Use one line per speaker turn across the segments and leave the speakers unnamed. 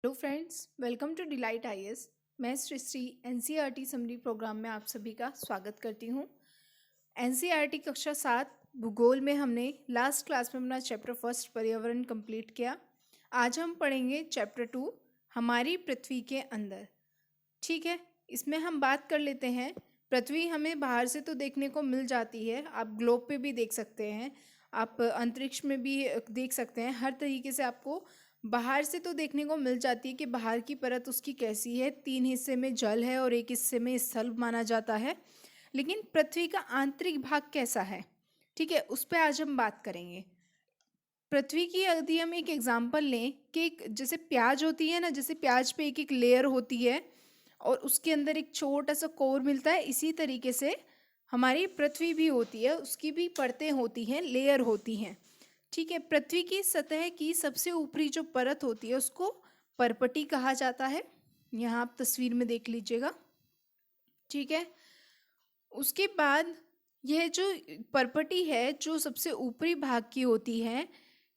Hello friends, welcome to delight IAS. मैं Srishti NCERT summary programme में आप सभी का स्वागत करती हूँ। एनसीईआरटी कक्षा 7 भूगोल में हमने लास्ट क्लास में अपना चैप्टर फर्स्ट पर्यावरण कंप्लीट किया। आज हम पढ़ेंगे चैप्टर 2 हमारी पृथ्वी के अंदर। ठीक है, इसमें हम बात कर लेते हैं। पृथ्वी हमें बाहर से तो देखने को मिल जाती है, आप ग्लोब पे भी देख सकते हैं, आप अंतरिक्ष में भी देख सकते हैं। हर तरीके से आपको बाहर से तो देखने को मिल जाती है कि बाहर की परत उसकी कैसी है। 3 हिस्से में जल है और 1 हिस्से में स्थल माना जाता है। लेकिन पृथ्वी का आंतरिक भाग कैसा है, ठीक है, उस पर आज हम बात करेंगे। पृथ्वी की यदि हम एक एग्जांपल लें कि जैसे प्याज होती है ना, जैसे प्याज पे एक एक लेयर होती है और उसके अंदर एक छोटा सा कोर मिलता है, इसी तरीके से हमारी पृथ्वी भी होती है, उसकी भी परतें होती हैं, लेयर होती हैं। ठीक है, पृथ्वी की सतह की सबसे ऊपरी जो परत होती है उसको परपटी कहा जाता है। यहाँ आप तस्वीर में देख लीजिएगा। ठीक है, उसके बाद यह जो परपटी है जो सबसे ऊपरी भाग की होती है,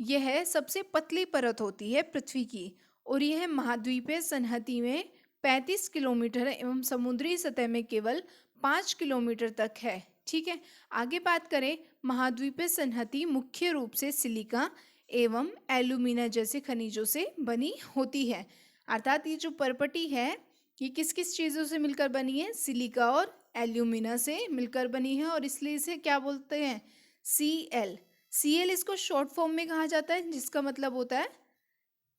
यह सबसे पतली परत होती है पृथ्वी की, और यह महाद्वीपीय संहति में 35 किलोमीटर एवं समुद्री सतह में केवल 5 किलोमीटर तक है। ठीक है, आगे बात करें, महाद्वीपीय संहति मुख्य रूप से सिलिका एवं एल्यूमिना जैसे खनिजों से बनी होती है। अर्थात ये जो परपटी है ये किस किस चीज़ों से मिलकर बनी है? सिलिका और एल्यूमिना से मिलकर बनी है, और इसलिए इसे क्या बोलते हैं? Cl। Cl इसको शॉर्ट फॉर्म में कहा जाता है, जिसका मतलब होता है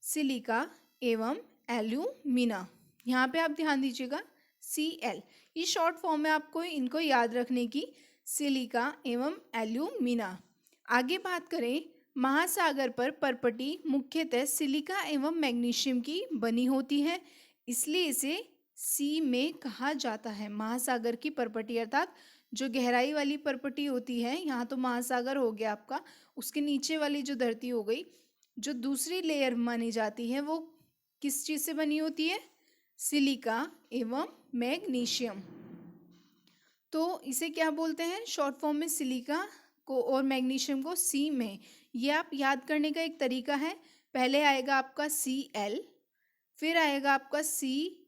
सिलिका एवं एल्यूमिना। यहाँ पे आप ध्यान दीजिएगा, Cl ये शॉर्ट फॉर्म है, आपको इनको याद रखने की, सिलिका एवं एल्यूमिना। आगे बात करें, महासागर पर परपटी मुख्यतः सिलिका एवं मैग्नीशियम की बनी होती है, इसलिए इसे सी में कहा जाता है। महासागर की परपटी अर्थात जो गहराई वाली परपटी होती है, यहाँ तो महासागर हो गया आपका, उसके नीचे वाली जो धरती हो गई, जो दूसरी लेयर मानी जाती है वो किस चीज़ से बनी होती है? सिलिका एवं मैग्नीशियम। तो इसे क्या बोलते हैं शॉर्ट फॉर्म में? सिलिका को और मैग्नीशियम को सी में। ये आप याद करने का एक तरीका है, पहले आएगा आपका Cl, फिर आएगा आपका सी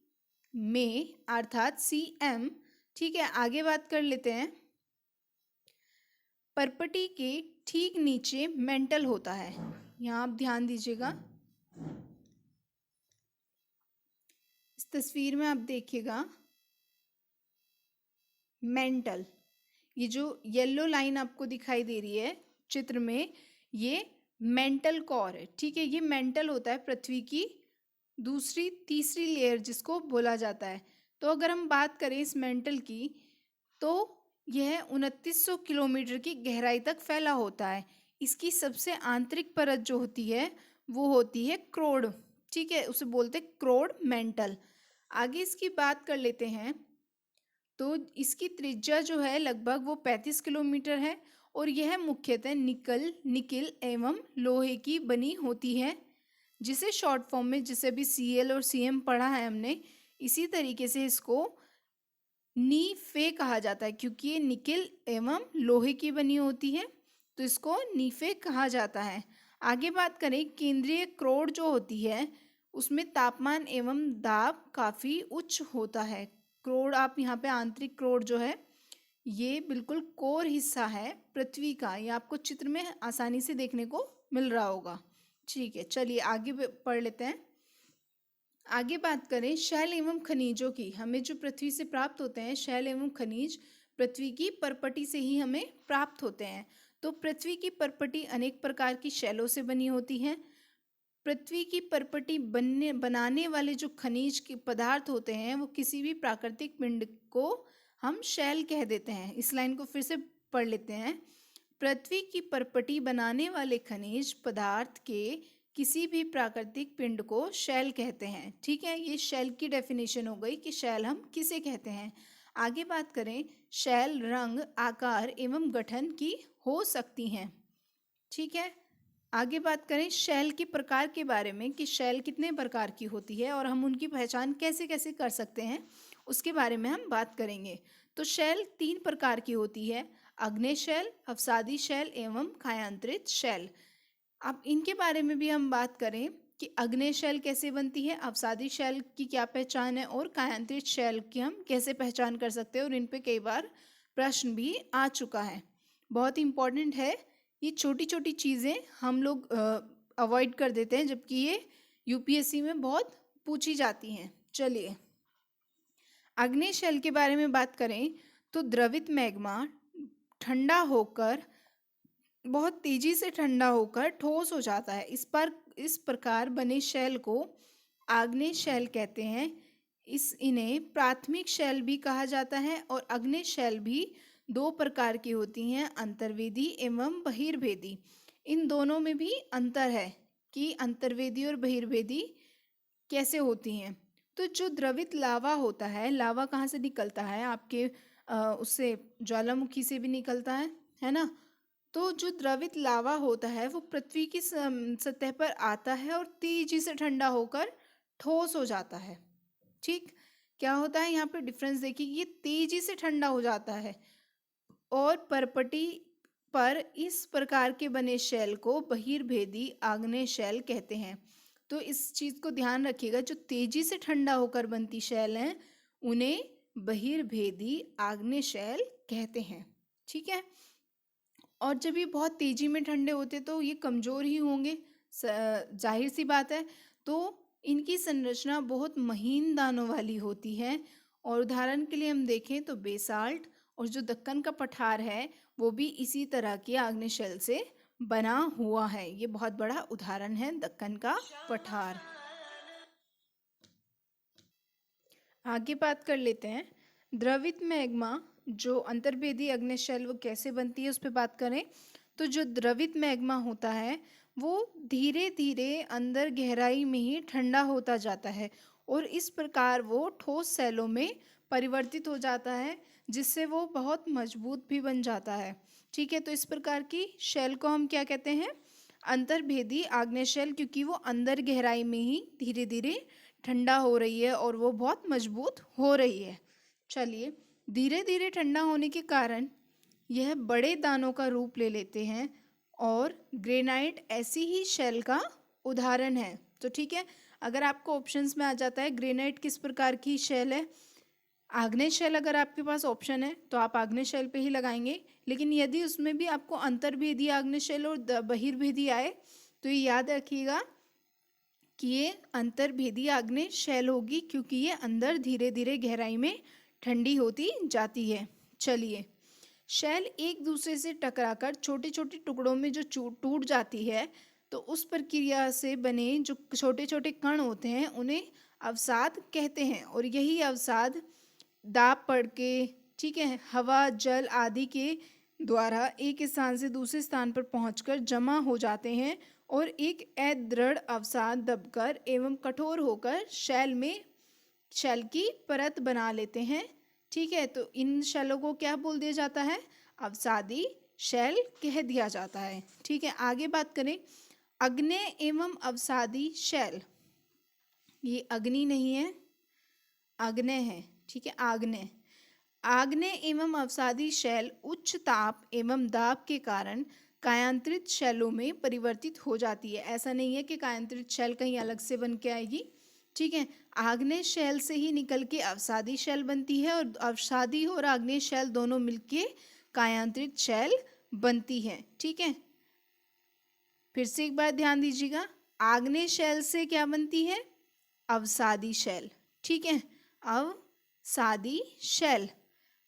में अर्थात Cm। ठीक है, आगे बात कर लेते हैं। परपटी के ठीक नीचे मेंटल होता है, यहाँ आप ध्यान दीजिएगा, इस तस्वीर में आप देखिएगा मेंटल, ये जो येलो लाइन आपको दिखाई दे रही है चित्र में, ये मेंटल कोर है। ठीक है, ये मेंटल होता है पृथ्वी की दूसरी तीसरी लेयर जिसको बोला जाता है। तो अगर हम बात करें इस मेंटल की, तो यह 2900 किलोमीटर की गहराई तक फैला होता है। इसकी सबसे आंतरिक परत जो होती है वो होती है क्रोड। ठीक है, उसे बोलते हैं क्रोड मेंटल। आगे इसकी बात कर लेते हैं, तो इसकी त्रिज्या जो है लगभग वो 35 किलोमीटर है, और यह मुख्यतः निकिल एवं लोहे की बनी होती है, जिसे शॉर्ट फॉर्म में, जिसे भी Cl और Cm पढ़ा है हमने, इसी तरीके से इसको नी फे कहा जाता है, क्योंकि ये निकिल एवं लोहे की बनी होती है, तो इसको नीफे कहा जाता है। आगे बात करें, केंद्रीय क्रोड जो होती है उसमें तापमान एवं दाब काफ़ी उच्च होता है। क्रोड, आप यहाँ पे आंतरिक क्रोड जो है ये बिल्कुल कोर हिस्सा है पृथ्वी का, ये आपको चित्र में आसानी से देखने को मिल रहा होगा। ठीक है, चलिए आगे पढ़ लेते हैं। आगे बात करें शैल एवं खनिजों की, हमें जो पृथ्वी से प्राप्त होते हैं शैल एवं खनिज पृथ्वी की परपटी से ही हमें प्राप्त होते हैं। तो पृथ्वी की परपटी अनेक प्रकार की शैलों से बनी होती हैं। पृथ्वी की परपटी बनाने वाले जो खनिज के पदार्थ होते हैं वो किसी भी प्राकृतिक पिंड को हम शैल कह देते हैं। इस लाइन को फिर से पढ़ लेते हैं। पृथ्वी की परपटी बनाने वाले खनिज पदार्थ के किसी भी प्राकृतिक पिंड को शैल कहते हैं। ठीक है, ये शैल की डेफिनेशन हो गई कि शैल हम किसे कहते हैं। आगे बात करें, शैल रंग, आकार एवं गठन की हो सकती हैं। ठीक है, आगे बात करें शैल के प्रकार के बारे में कि शैल कितने प्रकार की होती है और हम उनकी पहचान कैसे कैसे कर सकते हैं, उसके बारे में हम बात करेंगे। तो शैल 3 प्रकार की होती है, आग्नेय शैल, अवसादी शैल एवं कायांतरित शैल। अब इनके बारे में भी हम बात करें कि अग्नेय शैल कैसे बनती है, अवसादी शैल की क्या पहचान है और कायांतरित शैल की हम कैसे पहचान कर सकते हैं, और इन पे कई बार प्रश्न भी आ चुका है। बहुत ही इम्पोर्टेंट है। ये छोटी छोटी चीज़ें हम लोग अवॉइड कर देते हैं, जबकि ये यूपीएससी में बहुत पूछी जाती हैं। चलिए, आग्नेय शैल के बारे में बात करें तो द्रवित मैग्मा ठंडा होकर, बहुत तेजी से ठंडा होकर ठोस हो जाता है। इस प्रकार बने शैल को आग्नेय शैल कहते हैं। इन्हें प्राथमिक शैल भी कहा जाता है। और आग्नेय शैल भी दो प्रकार की होती हैं, अंतर्वेदी एवं बहिर्वेदी। इन दोनों में भी अंतर है कि अंतर्वेदी और बहिर्वेदी कैसे होती हैं। तो जो द्रवित लावा होता है, लावा कहाँ से निकलता है, आपके उससे ज्वालामुखी से भी निकलता है ना। तो जो द्रवित लावा होता है वो पृथ्वी की सतह पर आता है और तेजी से ठंडा होकर ठोस हो जाता है। ठीक, क्या होता है यहाँ पे डिफरेंस देखिए, ये तेजी से ठंडा हो जाता है। और परपटी पर इस प्रकार के बने शैल को बहिर्भेदी आग्नेय शैल कहते हैं। तो इस चीज़ को ध्यान रखिएगा, जो तेजी से ठंडा होकर बनती शैल हैं उन्हें बहिर्भेदी आग्नेय शैल कहते हैं। ठीक है। और जब ये बहुत तेजी में ठंडे होते तो ये कमज़ोर ही होंगे, जाहिर सी बात है। तो इनकी संरचना बहुत महीन दानों वाली होती है। और उदाहरण के लिए हम देखें तो बेसाल्ट और जो दक्कन का पठार है वो भी इसी तरह की आग्नेय शैल से बना हुआ है। ये बहुत बड़ा उदाहरण है दक्कन का पठार। आगे बात कर लेते हैं द्रवित मैग्मा, जो अंतर्वेदी आग्नेय शैल वो कैसे बनती है उस पर बात करें तो जो द्रवित मैग्मा होता है वो धीरे धीरे अंदर गहराई में ही ठंडा होता जाता है और इस प्रकार वो ठोस शैलों में परिवर्तित हो जाता है, जिससे वो बहुत मजबूत भी बन जाता है। ठीक है, तो इस प्रकार की शैल को हम क्या कहते हैं, अंतर्भेदी आग्नेय शैल, क्योंकि वो अंदर गहराई में ही धीरे धीरे ठंडा हो रही है और वो बहुत मजबूत हो रही है। चलिए, धीरे धीरे ठंडा होने के कारण यह बड़े दानों का रूप ले लेते हैं और ग्रेनाइट ऐसी ही शैल का उदाहरण है। तो ठीक है, अगर आपको ऑप्शंस में आ जाता है ग्रेनाइट किस प्रकार की शैल है, आग्नेय शैल अगर आपके पास ऑप्शन है तो आप आग्नेय शैल पे ही लगाएंगे। लेकिन यदि उसमें भी आपको अंतर्भेदी आग्नेय शैल और बहिर्भेदी आए तो ये याद रखिएगा कि ये अंतर्भेदी आग्नेय शैल होगी, क्योंकि ये अंदर धीरे धीरे गहराई में ठंडी होती जाती है। चलिए, शैल एक दूसरे से टकराकर छोटे छोटे टुकड़ों में जो टूट जाती है, तो उस प्रक्रिया से बने जो छोटे छोटे कण होते हैं उन्हें अवसाद कहते हैं। और यही अवसाद दाब पड़ के, ठीक है, हवा जल आदि के द्वारा एक स्थान से दूसरे स्थान पर पहुंचकर जमा हो जाते हैं और एक अदृढ़ अवसाद दबकर एवं कठोर होकर शैल की परत बना लेते हैं। ठीक है, तो इन शैलों को क्या बोल दिया जाता है, अवसादी शैल कह दिया जाता है। ठीक है, आगे बात करें आग्नेय एवं अवसादी शैल। ये अग्नि नहीं है, आग्नेय है। ठीक है, आग्नेय एवं अवसादी शैल उच्च ताप एवं दाब के कारण कायांतरित शैलों में परिवर्तित हो जाती है। ऐसा नहीं है कि कायांतरित शैल कहीं अलग से बन के आएगी। ठीक है, आग्नेय शैल से ही निकल के अवसादी शैल बनती है और अवसादी और आग्नेय शैल दोनों मिलके कायांतरित शैल बनती है। ठीक है, फिर से एक बार ध्यान दीजिएगा, आग्नेय शैल से क्या बनती है, अवसादी शैल। ठीक है, अवसादी शैल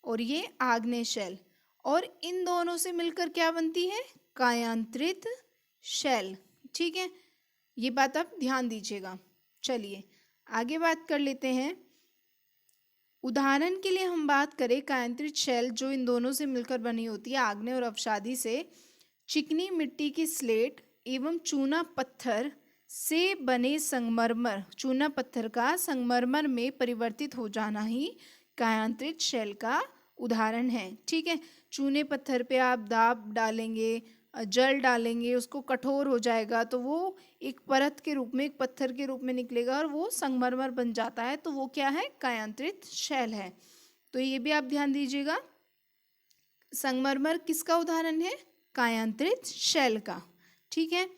और ये आग्नेय शैल, और इन दोनों से मिलकर क्या बनती है, कायांतरित शैल। ठीक है, ये बात आप ध्यान दीजिएगा। चलिए आगे बात कर लेते हैं। उदाहरण के लिए हम बात करें कायांतरित शैल जो इन दोनों से मिलकर बनी होती है, आग्नेय और अवसादी से, चिकनी मिट्टी की स्लेट एवं चूना पत्थर से बने संगमरमर, चूना पत्थर का संगमरमर में परिवर्तित हो जाना ही कायांतरित शैल का उदाहरण है। ठीक है, चूने पत्थर पे आप दाब डालेंगे, जल डालेंगे, उसको कठोर हो जाएगा तो वो एक परत के रूप में, एक पत्थर के रूप में निकलेगा और वो संगमरमर बन जाता है। तो वो क्या है, कायांतरित शैल है। तो ये भी आप ध्यान दीजिएगा, संगमरमर किसका उदाहरण है, कायांतरित शैल का। ठीक है,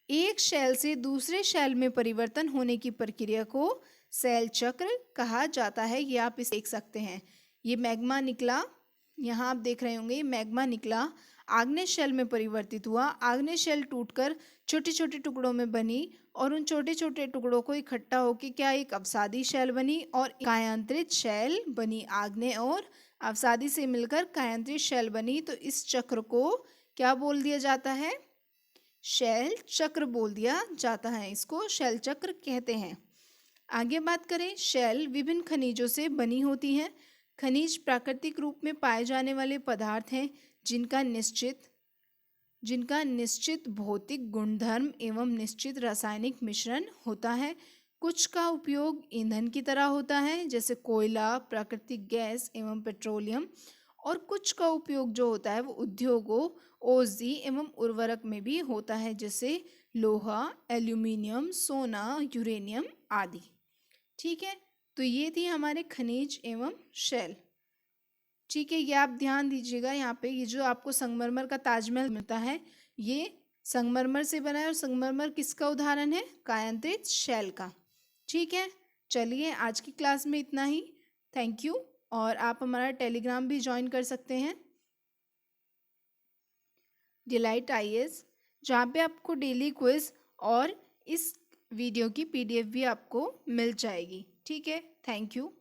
एक शेल से दूसरे शेल में परिवर्तन होने की प्रक्रिया को शेल चक्र कहा जाता है। ये आप इसे देख सकते हैं। ये मैग्मा निकला, यहाँ आप देख रहे होंगे, मैग्मा निकला, आग्नेय शेल में परिवर्तित हुआ, आग्नेय शेल टूटकर छोटे छोटे टुकड़ों में बनी और उन छोटे छोटे टुकड़ों को इकट्ठा होकर क्या एक अवसादी शेल बनी और कायांतरित शेल बनी। आग्नेय और अवसादी से मिलकर कायांतरित शेल बनी। तो इस चक्र को क्या बोल दिया जाता है? शेल चक्र बोल दिया जाता है। इसको शेल चक्र कहते हैं। आगे बात करें, शेल विभिन्न खनिजों से बनी होती हैं। खनिज प्राकृतिक रूप में पाए जाने वाले पदार्थ हैं जिनका निश्चित भौतिक गुणधर्म एवं निश्चित रासायनिक मिश्रण होता है। कुछ का उपयोग ईंधन की तरह होता है जैसे कोयला, प्राकृतिक गैस एवं पेट्रोलियम, और कुछ का उपयोग जो होता है वो उद्योगों, औषधि एवं उर्वरक में भी होता है जैसे लोहा, एल्यूमिनियम, सोना, यूरेनियम आदि। ठीक है, तो ये थी हमारे खनिज एवं शेल। ठीक है, ये आप ध्यान दीजिएगा। यहाँ पे ये जो आपको संगमरमर का ताजमहल मिलता है ये संगमरमर से बना है और संगमरमर किसका उदाहरण है? कायांतरित शेल का। ठीक है, चलिए आज की क्लास में इतना ही। Thank you. और आप हमारा टेलीग्राम भी ज्वाइन कर सकते हैं, डिलाइट आईएएस, जहाँ पे आपको डेली क्विज और इस वीडियो की पीडीएफ भी आपको मिल जाएगी। ठीक है, थैंक यू।